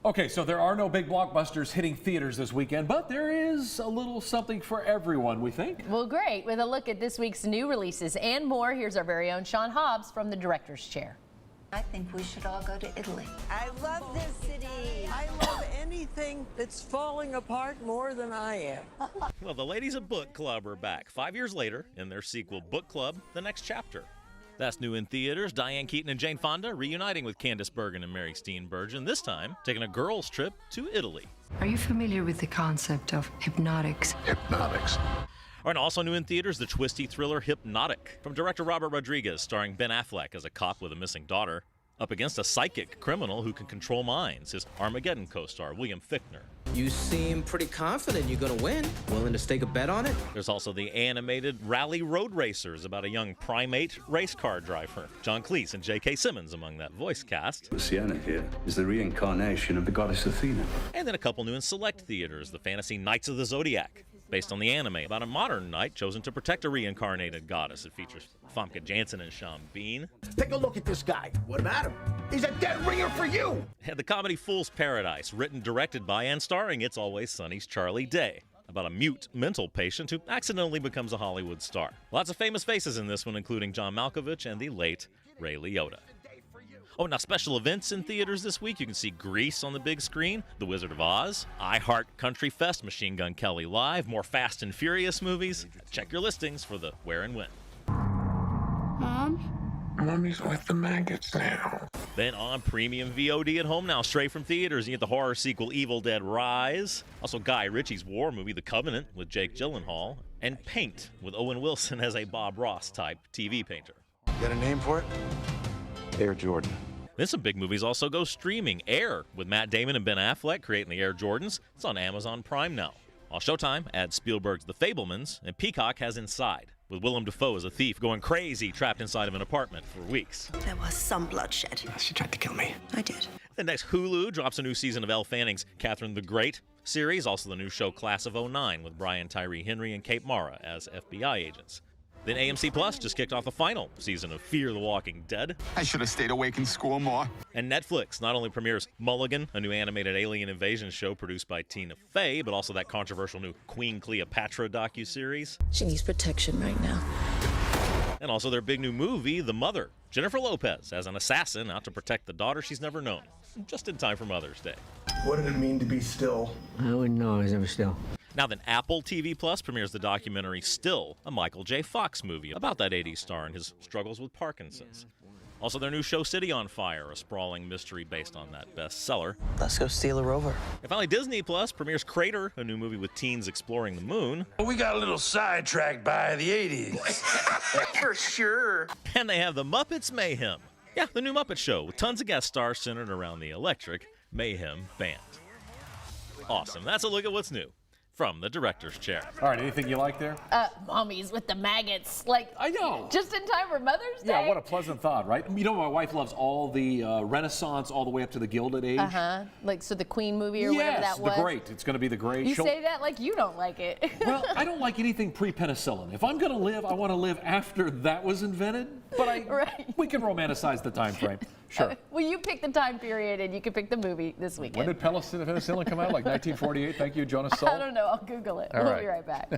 Okay, so there are no big blockbusters hitting theaters this weekend, but there is a little something for everyone, we think. Well, great. With a look at this week's new releases and more, here's our very own Shawn Hobbes from the director's chair. I think we should all go to Italy. I love this city. I love anything that's falling apart more than I am. Well, the ladies of Book Club are back 5 years later in their sequel, Book Club, The Next Chapter. That's new in theaters. Diane Keaton and Jane Fonda reuniting with Candice Bergen and Mary Steenburgen, this time taking a girls' trip to Italy. Are you familiar with the concept of hypnotics? Hypnotics. All right, also new in theaters, the twisty thriller Hypnotic, from director Robert Rodriguez, starring Ben Affleck as a cop with a missing daughter, up against a psychic criminal who can control minds, his Armageddon co-star William Fichtner. You seem pretty confident you're gonna win. Willing to stake a bet on it? There's also the animated Rally Road Racers, about a young primate race car driver. John Cleese and J.K. Simmons among that voice cast. Sienna here is the reincarnation of the goddess Athena. And then a couple new in select theaters, the fantasy Knights of the Zodiac, based on the anime about a modern knight chosen to protect a reincarnated goddess. It features Famke Janssen and Sean Bean. Take a look at this guy. What about him? He's a dead ringer for you! And the comedy Fool's Paradise, written, directed by, and starring It's Always Sunny's Charlie Day, about a mute mental patient who accidentally becomes a Hollywood star. Lots of famous faces in this one, including John Malkovich and the late Ray Liotta. Oh, now special events in theaters this week. You can see Grease on the big screen, The Wizard of Oz, I Heart Country Fest, Machine Gun Kelly Live, more Fast and Furious movies. Check your listings for the where and when. Mom? Mommy's with the maggots now. Then on premium VOD at home now, straight from theaters, you get the horror sequel Evil Dead Rise, also Guy Ritchie's war movie The Covenant with Jake Gyllenhaal, and Paint with Owen Wilson as a Bob Ross-type TV painter. Got a name for it? Air Jordan. Then some big movies also go streaming. Air with Matt Damon and Ben Affleck creating the Air Jordans. It's on Amazon Prime now. While Showtime adds Spielberg's The Fabelmans, and Peacock has Inside, with Willem Dafoe as a thief going crazy trapped inside of an apartment for weeks. There was some bloodshed. She tried to kill me. I did. The next Hulu drops a new season of Elle Fanning's Catherine the Great series, also the new show Class of '09 with Brian Tyree Henry and Kate Mara as FBI agents. Then AMC Plus just kicked off the final season of Fear the Walking Dead. I should have stayed awake in school more. And Netflix not only premieres Mulligan, a new animated alien invasion show produced by Tina Fey, but also that controversial new Queen Cleopatra docuseries. She needs protection right now. And also their big new movie, The Mother. Jennifer Lopez as an assassin out to protect the daughter she's never known, just in time for Mother's Day. What did it mean to be still? I wouldn't know. I was ever still. Now then, Apple TV Plus premieres the documentary Still, a Michael J. Fox movie about that 80s star and his struggles with Parkinson's. Also their new show City on Fire, a sprawling mystery based on that bestseller. Let's go steal a rover. And finally, Disney Plus premieres Crater, a new movie with teens exploring the moon. We got a little sidetracked by the 80s. For sure. And they have the Muppets Mayhem. Yeah, the new Muppet Show with tons of guest stars centered around the electric Mayhem band. Awesome. That's a look at what's new from the director's chair. All right, anything you like there? Mommies with the maggots. Like, I know. Just in time for Mother's Day. Yeah, what a pleasant thought, right? You know, my wife loves all the Renaissance all the way up to the Gilded Age. Like, so the Queen movie or whatever that was. Yes, the Great. It's going to be the Great. You say that like you don't like it. Well, I don't like anything pre-penicillin. If I'm going to live, I want to live after that was invented. But we can romanticize the time frame. Sure. Well, you pick the time period, and you can pick the movie this weekend. When did penicillin come out? Like 1948? Thank you, Jonas Salk. I don't know. I'll Google it. We'll be right back.